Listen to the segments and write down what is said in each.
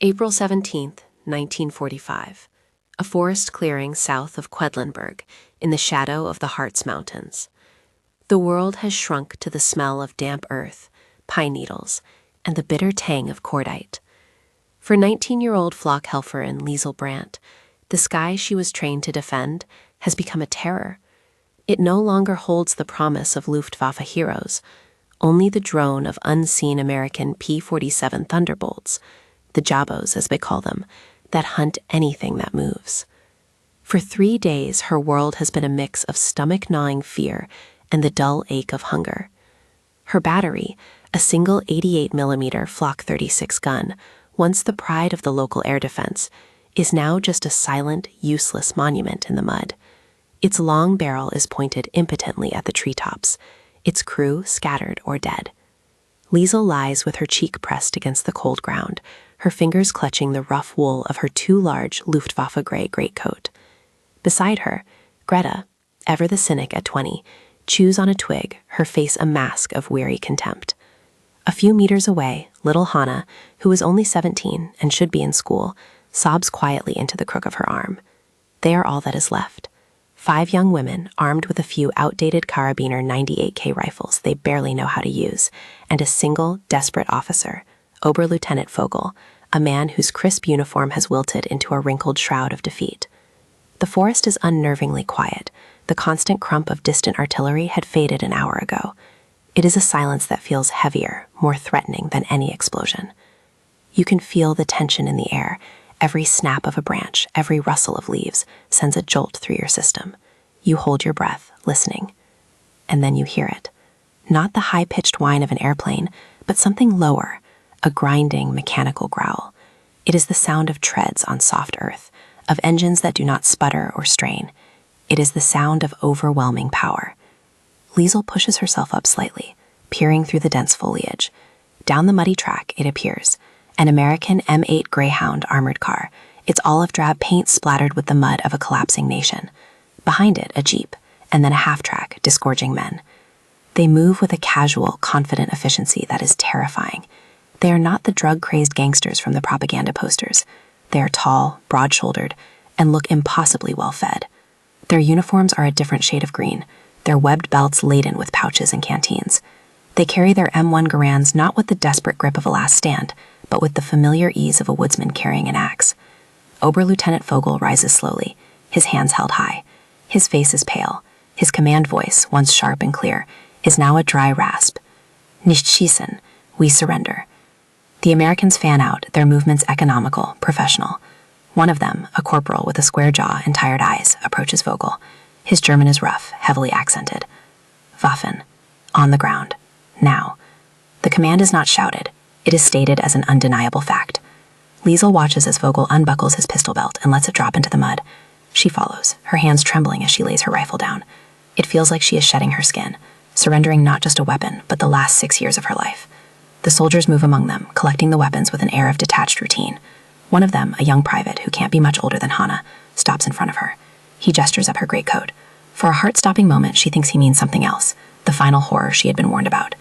April 17th, 1945. A forest clearing south of Quedlinburg, in the shadow of the Harz Mountains. The world has shrunk to the smell of damp earth, pine needles, and the bitter tang of cordite. For 19-year-old Flock Helferin Liesel Brandt, the sky she was trained to defend has become a terror. It no longer holds the promise of Luftwaffe heroes, only the drone of unseen American P-47 Thunderbolts, the Jabos as they call them, that hunt anything that moves. For 3 days, her world has been a mix of stomach-gnawing fear and the dull ache of hunger. Her battery, a single 88mm Flock 36 gun, once the pride of the local air defense, is now just a silent, useless monument in the mud. Its long barrel is pointed impotently at the treetops, its crew scattered or dead. Liesel lies with her cheek pressed against the cold ground, her fingers clutching the rough wool of her too large Luftwaffe gray greatcoat. Beside her, Greta, ever the cynic at 20, chews on a twig, her face a mask of weary contempt. A few meters away, little Hannah, who is only 17 and should be in school, sobs quietly into the crook of her arm. They are all that is left. 5 young women, armed with a few outdated Karabiner 98K rifles they barely know how to use, and a single, desperate officer, Oberlieutenant Vogel, a man whose crisp uniform has wilted into a wrinkled shroud of defeat. The forest is unnervingly quiet. The constant crump of distant artillery had faded an hour ago. It is a silence that feels heavier, more threatening than any explosion. You can feel the tension in the air. Every snap of a branch, every rustle of leaves sends a jolt through your system. You hold your breath, listening. And then you hear it. Not the high-pitched whine of an airplane, but something lower, a grinding, mechanical growl. It is the sound of treads on soft earth, of engines that do not sputter or strain. It is the sound of overwhelming power. Liesel pushes herself up slightly, peering through the dense foliage. Down the muddy track, it appears. An American M8 Greyhound armored car, its olive-drab paint splattered with the mud of a collapsing nation. Behind it, a jeep, and then a half-track, disgorging men. They move with a casual, confident efficiency that is terrifying. They are not the drug-crazed gangsters from the propaganda posters. They are tall, broad-shouldered, and look impossibly well-fed. Their uniforms are a different shade of green, their webbed belts laden with pouches and canteens. They carry their M1 Garands not with the desperate grip of a last stand, but with the familiar ease of a woodsman carrying an axe. Oberlieutenant Vogel rises slowly, his hands held high. His face is pale. His command voice, once sharp and clear, is now a dry rasp. Nicht schießen, we surrender. The Americans fan out, their movements economical, professional. One of them, a corporal with a square jaw and tired eyes, approaches Vogel. His German is rough, heavily accented. Waffen. On the ground. Now. The command is not shouted. It is stated as an undeniable fact. Liesel watches as Vogel unbuckles his pistol belt and lets it drop into the mud. She follows, her hands trembling as she lays her rifle down. It feels like she is shedding her skin, surrendering not just a weapon, but the last 6 years of her life. The soldiers move among them, collecting the weapons with an air of detached routine. One of them, a young private who can't be much older than Hannah, stops in front of her. He gestures up her greatcoat. For a heart-stopping moment, she thinks he means something else, the final horror she had been warned about.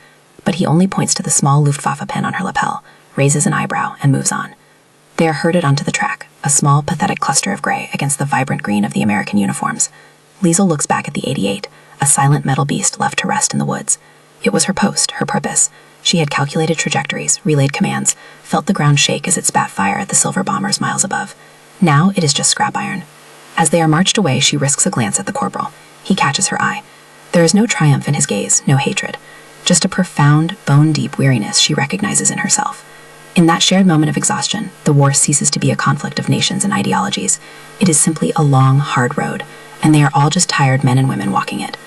But he only points to the small Luftwaffe pin on her lapel, raises an eyebrow, and moves on. They are herded onto the track, a small, pathetic cluster of gray against the vibrant green of the American uniforms. Liesel looks back at the 88, a silent metal beast left to rest in the woods. It was her post, her purpose. She had calculated trajectories, relayed commands, felt the ground shake as it spat fire at the silver bombers miles above. Now it is just scrap iron. As they are marched away, she risks a glance at the corporal. He catches her eye. There is no triumph in his gaze, no hatred. Just a profound, bone-deep weariness she recognizes in herself. In that shared moment of exhaustion, the war ceases to be a conflict of nations and ideologies. It is simply a long, hard road, and they are all just tired men and women walking it.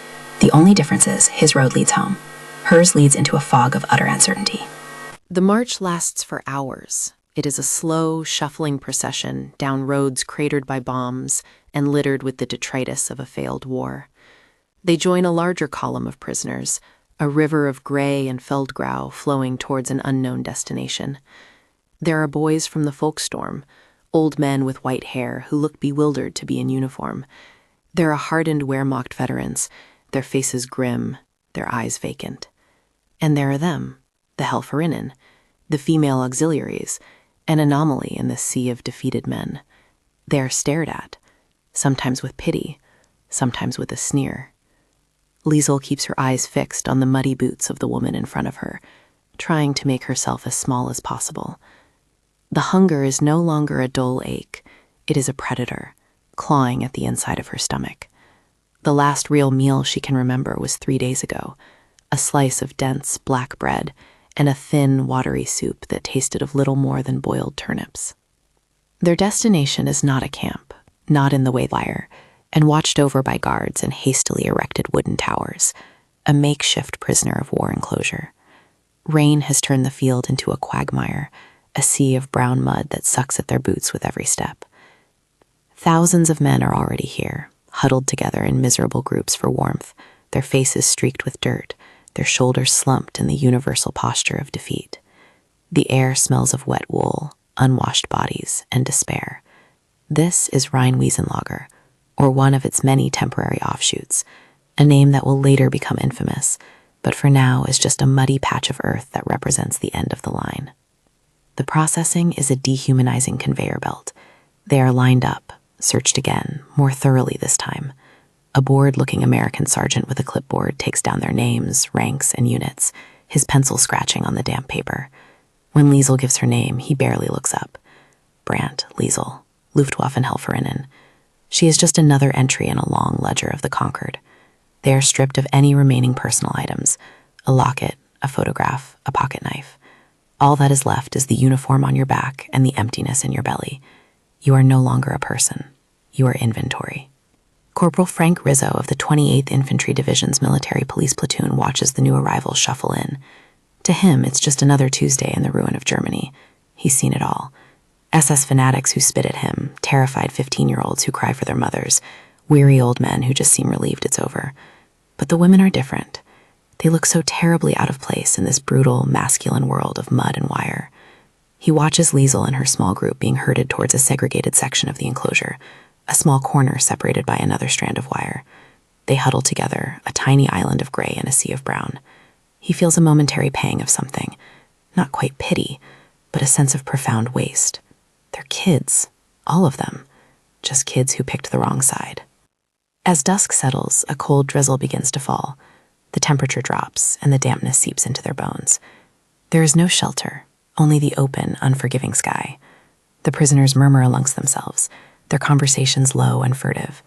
The only difference is his road leads home. Hers leads into a fog of utter uncertainty. The march lasts for hours. It is a slow, shuffling procession down roads cratered by bombs and littered with the detritus of a failed war. They join a larger column of prisoners, a river of gray and feldgrau flowing towards an unknown destination. There are boys from the Volkssturm, old men with white hair who look bewildered to be in uniform. There are hardened Wehrmacht veterans, their faces grim, their eyes vacant. And there are them, the Helferinnen, the female auxiliaries, an anomaly in the sea of defeated men. They are stared at, sometimes with pity, sometimes with a sneer. Liesel keeps her eyes fixed on the muddy boots of the woman in front of her, trying to make herself as small as possible. The hunger is no longer a dull ache. It is a predator, clawing at the inside of her stomach. The last real meal she can remember was 3 days ago, a slice of dense black bread and a thin, watery soup that tasted of little more than boiled turnips. Their destination is not a camp, not in the WWII, and watched over by guards and hastily erected wooden towers, a makeshift prisoner of war enclosure. Rain has turned the field into a quagmire, a sea of brown mud that sucks at their boots with every step. Thousands of men are already here, huddled together in miserable groups for warmth, their faces streaked with dirt, their shoulders slumped in the universal posture of defeat. The air smells of wet wool, unwashed bodies, and despair. This is Rheinwiesenlager, or one of its many temporary offshoots, a name that will later become infamous, but for now is just a muddy patch of earth that represents the end of the line. The processing is a dehumanizing conveyor belt. They are lined up, searched again, more thoroughly this time. A bored-looking American sergeant with a clipboard takes down their names, ranks, and units, his pencil scratching on the damp paper. When Liesel gives her name, he barely looks up. Brandt, Liesel, Luftwaffenhelferinnen. She is just another entry in a long ledger of the conquered. They are stripped of any remaining personal items, a locket, a photograph, a pocket knife. All that is left is the uniform on your back and the emptiness in your belly. You are no longer a person. You are inventory. Corporal Frank Rizzo of the 28th Infantry Division's military police platoon watches the new arrivals shuffle in. To him, it's just another Tuesday in the ruin of Germany. He's seen it all. SS fanatics who spit at him, terrified 15-year-olds who cry for their mothers, weary old men who just seem relieved it's over. But the women are different. They look so terribly out of place in this brutal, masculine world of mud and wire. He watches Liesel and her small group being herded towards a segregated section of the enclosure, a small corner separated by another strand of wire. They huddle together, a tiny island of gray in a sea of brown. He feels a momentary pang of something, not quite pity, but a sense of profound waste. They're kids, all of them, just kids who picked the wrong side. As dusk settles, a cold drizzle begins to fall. The temperature drops, and the dampness seeps into their bones. There is no shelter, only the open, unforgiving sky. The prisoners murmur amongst themselves, their conversations low and furtive.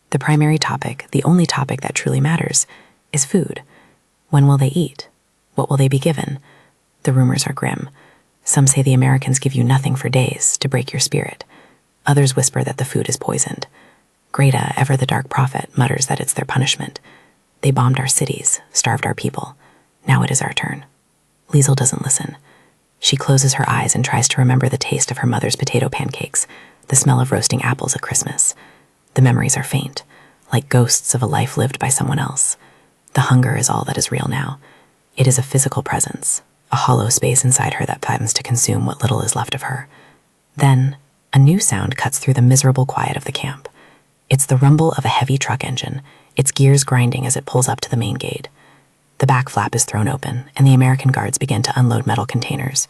The primary topic, the only topic that truly matters, is food. When will they eat? What will they be given? The rumors are grim. Some say the Americans give you nothing for days to break your spirit. Others whisper that the food is poisoned. Greta, ever the dark prophet, mutters that it's their punishment. They bombed our cities, starved our people. Now it is our turn. Liesel doesn't listen. She closes her eyes and tries to remember the taste of her mother's potato pancakes, the smell of roasting apples at Christmas. The memories are faint, like ghosts of a life lived by someone else. The hunger is all that is real now. It is a physical presence, a hollow space inside her that threatens to consume what little is left of her. Then, a new sound cuts through the miserable quiet of the camp. It's the rumble of a heavy truck engine, its gears grinding as it pulls up to the main gate. The back flap is thrown open, and the American guards begin to unload metal containers.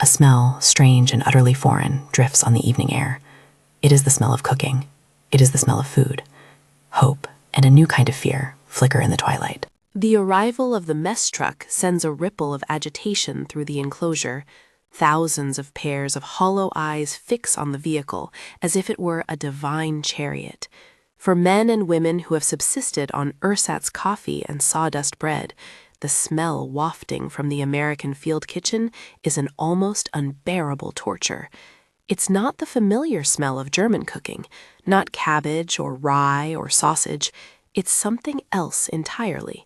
A smell, strange and utterly foreign, drifts on the evening air. It is the smell of cooking. It is the smell of food. Hope, and a new kind of fear, flicker in the twilight. The arrival of the mess truck sends a ripple of agitation through the enclosure. Thousands of pairs of hollow eyes fix on the vehicle as if it were a divine chariot. For men and women who have subsisted on ersatz coffee and sawdust bread, the smell wafting from the American field kitchen is an almost unbearable torture. It's not the familiar smell of German cooking, not cabbage or rye or sausage. It's something else entirely.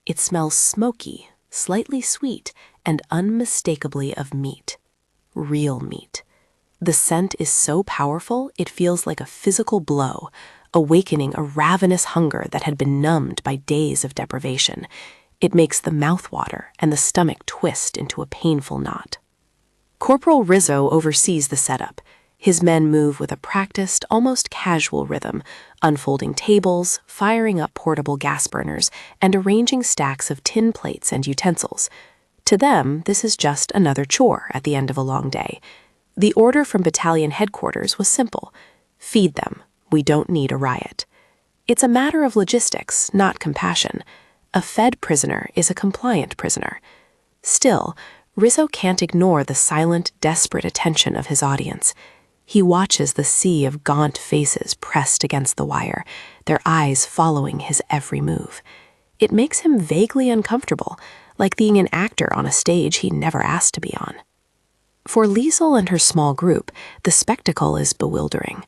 It smells smoky, slightly sweet, and unmistakably of meat. Real meat. The scent is so powerful it feels like a physical blow, awakening a ravenous hunger that had been numbed by days of deprivation. It makes the mouth water and the stomach twist into a painful knot. Corporal Rizzo oversees the setup. His men move with a practiced, almost casual rhythm, unfolding tables, firing up portable gas burners, and arranging stacks of tin plates and utensils. To them, this is just another chore at the end of a long day. The order from battalion headquarters was simple: feed them. We don't need a riot. It's a matter of logistics, not compassion. A fed prisoner is a compliant prisoner. Still, Rizzo can't ignore the silent, desperate attention of his audience. He watches the sea of gaunt faces pressed against the wire, their eyes following his every move. It makes him vaguely uncomfortable, like being an actor on a stage he never asked to be on. For Liesel and her small group, the spectacle is bewildering.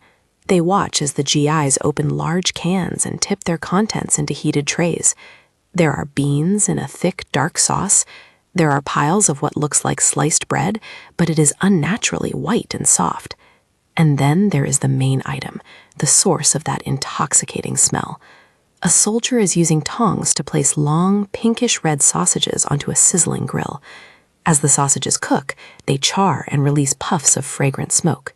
They watch as the GIs open large cans and tip their contents into heated trays. There are beans in a thick, dark sauce. There are piles of what looks like sliced bread, but it is unnaturally white and soft. And then there is the main item, the source of that intoxicating smell. A soldier is using tongs to place long, pinkish-red sausages onto a sizzling grill. As the sausages cook, they char and release puffs of fragrant smoke.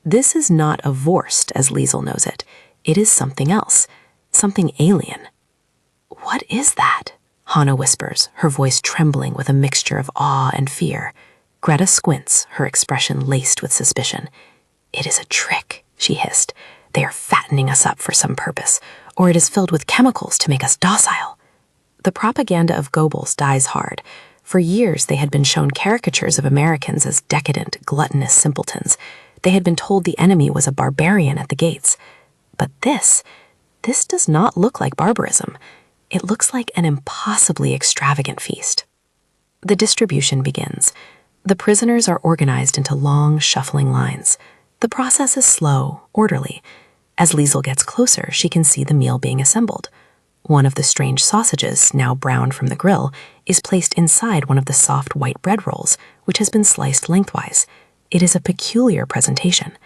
This is not a Wurst, as Liesel knows it. It is something else, something alien. "What is that?" Hannah whispers, her voice trembling with a mixture of awe and fear. Greta squints, her expression laced with suspicion. "It is a trick," she hissed. "They are fattening us up for some purpose, or it is filled with chemicals to make us docile." The propaganda of Goebbels dies hard. For years they had been shown caricatures of Americans as decadent, gluttonous simpletons. They had been told the enemy was a barbarian at the gates. But this does not look like barbarism. It looks like an impossibly extravagant feast. The distribution begins. The prisoners are organized into long, shuffling lines. The process is slow, orderly. As Liesel gets closer, she can see the meal being assembled. One of the strange sausages, now browned from the grill, is placed inside one of the soft white bread rolls, which has been sliced lengthwise. It is a peculiar presentation.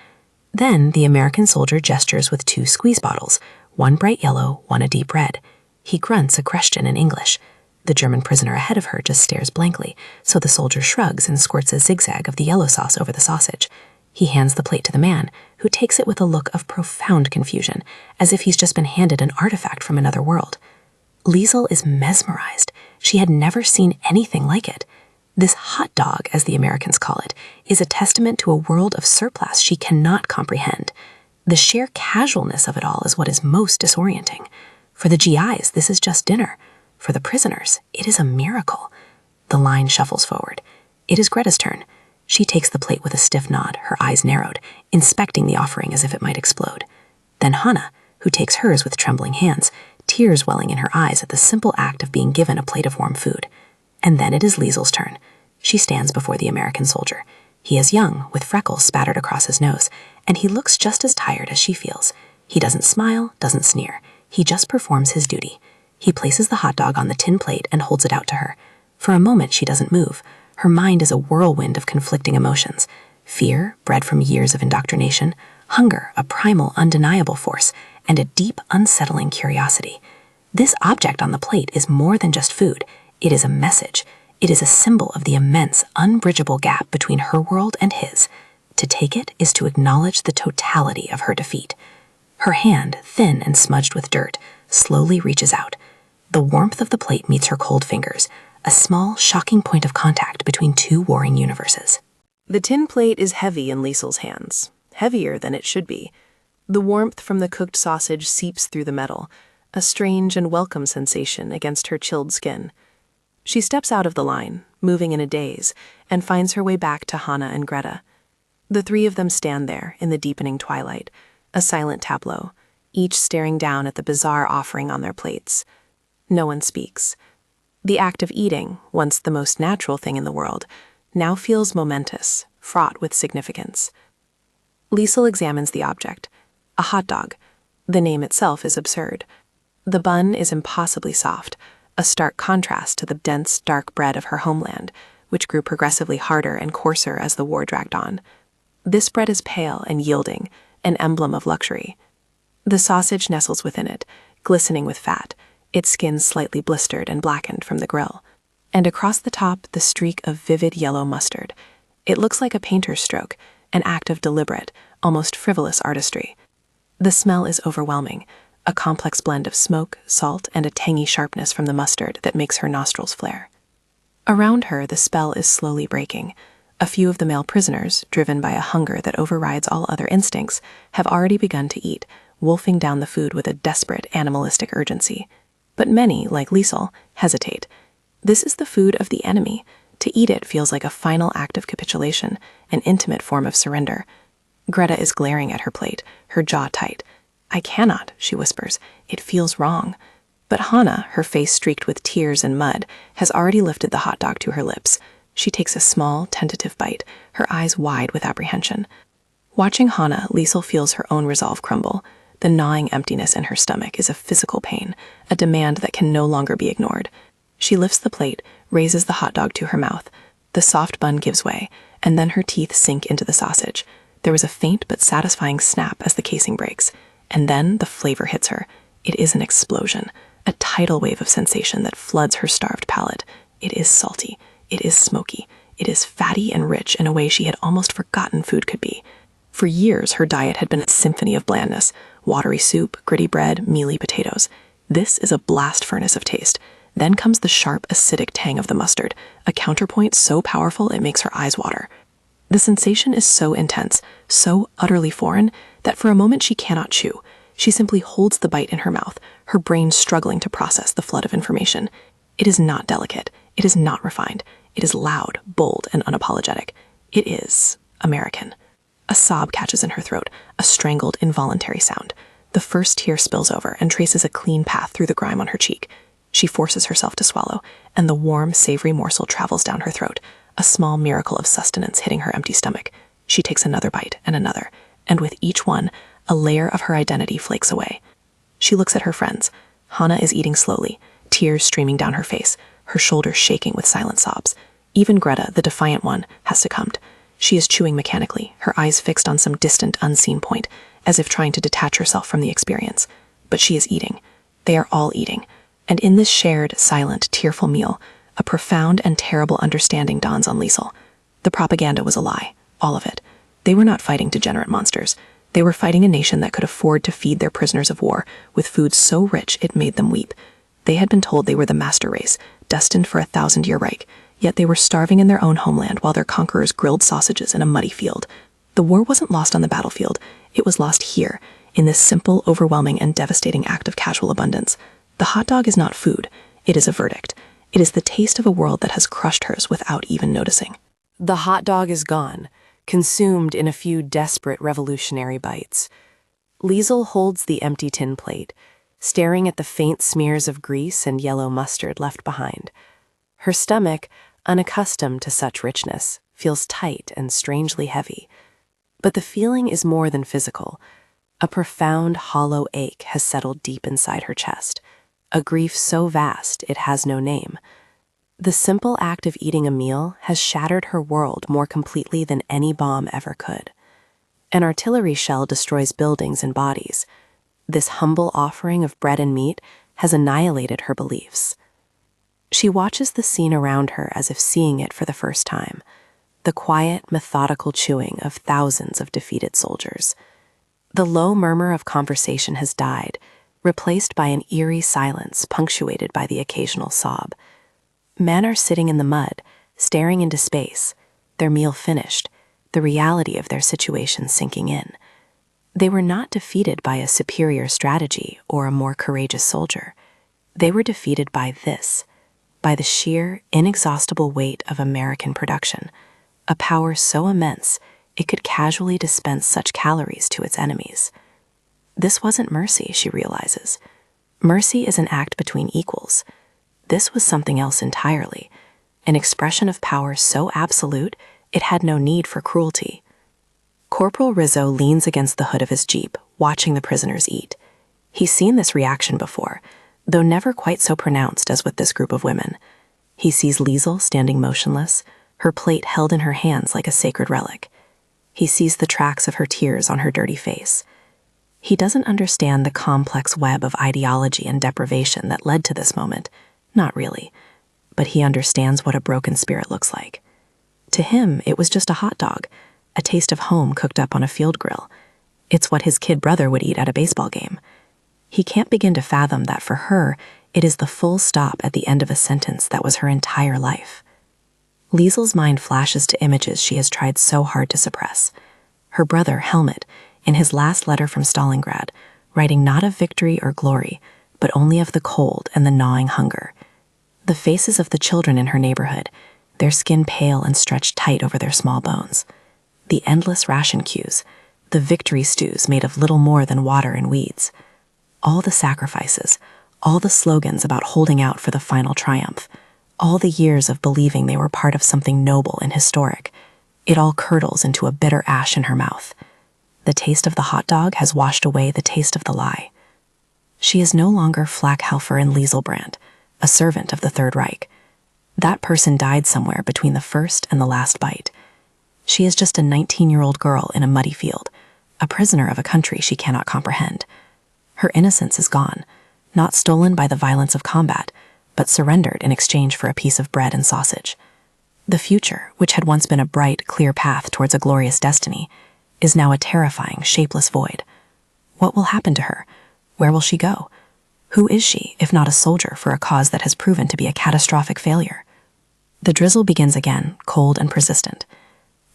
Then the American soldier gestures with 2 squeeze bottles, one bright yellow, one a deep red. He grunts a question in English. The German prisoner ahead of her just stares blankly, so the soldier shrugs and squirts a zigzag of the yellow sauce over the sausage. He hands the plate to the man, who takes it with a look of profound confusion, as if he's just been handed an artifact from another world. Liesel is mesmerized. She had never seen anything like it. This hot dog, as the Americans call it, is a testament to a world of surplus she cannot comprehend. The sheer casualness of it all is what is most disorienting. For the GIs, this is just dinner. For the prisoners, it is a miracle. The line shuffles forward. It is Greta's turn. She takes the plate with a stiff nod, her eyes narrowed, inspecting the offering as if it might explode. Then Hannah, who takes hers with trembling hands, tears welling in her eyes at the simple act of being given a plate of warm food. And then it is Liesel's turn. She stands before the American soldier. He is young, with freckles spattered across his nose, and he looks just as tired as she feels. He doesn't smile, doesn't sneer. He just performs his duty. He places the hot dog on the tin plate and holds it out to her. For a moment, she doesn't move. Her mind is a whirlwind of conflicting emotions. Fear, bred from years of indoctrination, hunger, a primal, undeniable force, and a deep, unsettling curiosity. This object on the plate is more than just food. It is a message. It is a symbol of the immense, unbridgeable gap between her world and his. To take it is to acknowledge the totality of her defeat. Her hand, thin and smudged with dirt, slowly reaches out. The warmth of the plate meets her cold fingers, a small, shocking point of contact between 2 warring universes. The tin plate is heavy in Liesel's hands, heavier than it should be. The warmth from the cooked sausage seeps through the metal, a strange and welcome sensation against her chilled skin. She steps out of the line, moving in a daze, and finds her way back to Hannah and Greta. The 3 of them stand there in the deepening twilight, a silent tableau, each staring down at the bizarre offering on their plates. No one speaks. The act of eating, once the most natural thing in the world, now feels momentous, fraught with significance. Liesel examines the object, a hot dog. The name itself is absurd. The bun is impossibly soft, a stark contrast to the dense, dark bread of her homeland, which grew progressively harder and coarser as the war dragged on. This bread is pale and yielding, an emblem of luxury. The sausage nestles within it, glistening with fat, its skin slightly blistered and blackened from the grill. And across the top, the streak of vivid yellow mustard. It looks like a painter's stroke, an act of deliberate, almost frivolous artistry. The smell is overwhelming, a complex blend of smoke, salt, and a tangy sharpness from the mustard that makes her nostrils flare. Around her, the spell is slowly breaking. A few of the male prisoners, driven by a hunger that overrides all other instincts, have already begun to eat, wolfing down the food with a desperate animalistic urgency. But many, like Liesel, hesitate. This is the food of the enemy. To eat it feels like a final act of capitulation, an intimate form of surrender. Greta is glaring at her plate, her jaw tight. "I cannot," she whispers. "It feels wrong." But Hannah, her face streaked with tears and mud, has already lifted the hot dog to her lips. She takes a small, tentative bite, her eyes wide with apprehension. Watching Hannah, Liesel feels her own resolve crumble. The gnawing emptiness in her stomach is a physical pain, a demand that can no longer be ignored. She lifts the plate, raises the hot dog to her mouth. The soft bun gives way, and then her teeth sink into the sausage. There is a faint but satisfying snap as the casing breaks, and then the flavor hits her. It is an explosion, a tidal wave of sensation that floods her starved palate. It is salty. It is smoky. It is fatty and rich in a way she had almost forgotten food could be. For years, her diet had been a symphony of blandness: watery soup, gritty bread, mealy potatoes. This is a blast furnace of taste. Then comes the sharp, acidic tang of the mustard, a counterpoint so powerful it makes her eyes water. The sensation is so intense, so utterly foreign, that for a moment she cannot chew. She simply holds the bite in her mouth, her brain struggling to process the flood of information. It is not delicate. It is not refined. It is loud, bold, and unapologetic. It is American. A sob catches in her throat, a strangled, involuntary sound. The first tear spills over and traces a clean path through the grime on her cheek. She forces herself to swallow, and the warm, savory morsel travels down her throat, a small miracle of sustenance hitting her empty stomach. She takes another bite and another, and with each one, a layer of her identity flakes away. She looks at her friends. Hannah is eating slowly, tears streaming down her face, her shoulders shaking with silent sobs. Even Greta, the defiant one, has succumbed. She is chewing mechanically, her eyes fixed on some distant, unseen point, as if trying to detach herself from the experience. But she is eating. They are all eating. And in this shared, silent, tearful meal, a profound and terrible understanding dawns on Liesel. The propaganda was a lie, all of it. They were not fighting degenerate monsters. They were fighting a nation that could afford to feed their prisoners of war with food so rich it made them weep. They had been told they were the master race, destined for a 1,000-year Reich, yet they were starving in their own homeland while their conquerors grilled sausages in a muddy field. The war wasn't lost on the battlefield. It was lost here, in this simple, overwhelming, and devastating act of casual abundance. The hot dog is not food. It is a verdict. It is the taste of a world that has crushed hers without even noticing. The hot dog is gone, consumed in a few desperate revolutionary bites. Liesel holds the empty tin plate, staring at the faint smears of grease and yellow mustard left behind. Her stomach, unaccustomed to such richness, feels tight and strangely heavy. But the feeling is more than physical. A profound, hollow ache has settled deep inside her chest, a grief so vast it has no name. The simple act of eating a meal has shattered her world more completely than any bomb ever could. An artillery shell destroys buildings and bodies. This humble offering of bread and meat has annihilated her beliefs. She watches the scene around her as if seeing it for the first time, the quiet, methodical chewing of thousands of defeated soldiers. The low murmur of conversation has died, replaced by an eerie silence punctuated by the occasional sob. Men are sitting in the mud, staring into space, their meal finished, the reality of their situation sinking in. They were not defeated by a superior strategy or a more courageous soldier. They were defeated by this, by the sheer, inexhaustible weight of American production, a power so immense it could casually dispense such calories to its enemies. This wasn't mercy, she realizes. Mercy is an act between equals. This was something else entirely, an expression of power so absolute it had no need for cruelty. Corporal Rizzo leans against the hood of his jeep, watching the prisoners eat. He's seen this reaction before, though never quite so pronounced as with this group of women. He sees Liesel standing motionless, her plate held in her hands like a sacred relic. He sees the tracks of her tears on her dirty face. He doesn't understand the complex web of ideology and deprivation that led to this moment. Not really, but he understands what a broken spirit looks like. To him, it was just a hot dog, a taste of home cooked up on a field grill. It's what his kid brother would eat at a baseball game. He can't begin to fathom that for her, it is the full stop at the end of a sentence that was her entire life. Liesel's mind flashes to images she has tried so hard to suppress. Her brother, Helmut, in his last letter from Stalingrad, writing not of victory or glory, but only of the cold and the gnawing hunger. The faces of the children in her neighborhood, their skin pale and stretched tight over their small bones. The endless ration queues, the victory stews made of little more than water and weeds. All the sacrifices, all the slogans about holding out for the final triumph, all the years of believing they were part of something noble and historic, it all curdles into a bitter ash in her mouth. The taste of the hot dog has washed away the taste of the lie. She is no longer Flakhelfer and Lieselbrand, a servant of the Third Reich. That person died somewhere between the first and the last bite. She is just a 19-year-old girl in a muddy field, a prisoner of a country she cannot comprehend. Her innocence is gone, not stolen by the violence of combat, but surrendered in exchange for a piece of bread and sausage. The future, which had once been a bright, clear path towards a glorious destiny, is now a terrifying, shapeless void. What will happen to her? Where will she go? Who is she, if not a soldier for a cause that has proven to be a catastrophic failure? The drizzle begins again, cold and persistent.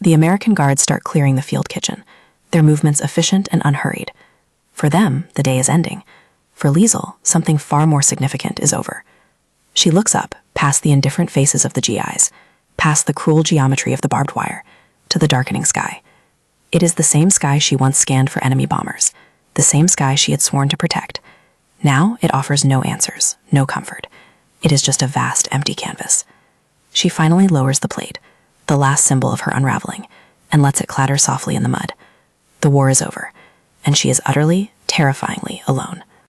The American guards start clearing the field kitchen, their movements efficient and unhurried. For them, the day is ending. For Liesel, something far more significant is over. She looks up, past the indifferent faces of the GIs, past the cruel geometry of the barbed wire, to the darkening sky. It is the same sky she once scanned for enemy bombers, the same sky she had sworn to protect. Now it offers no answers, no comfort. It is just a vast, empty canvas. She finally lowers the plate, the last symbol of her unraveling, and lets it clatter softly in the mud. The war is over, and she is utterly, terrifyingly alone.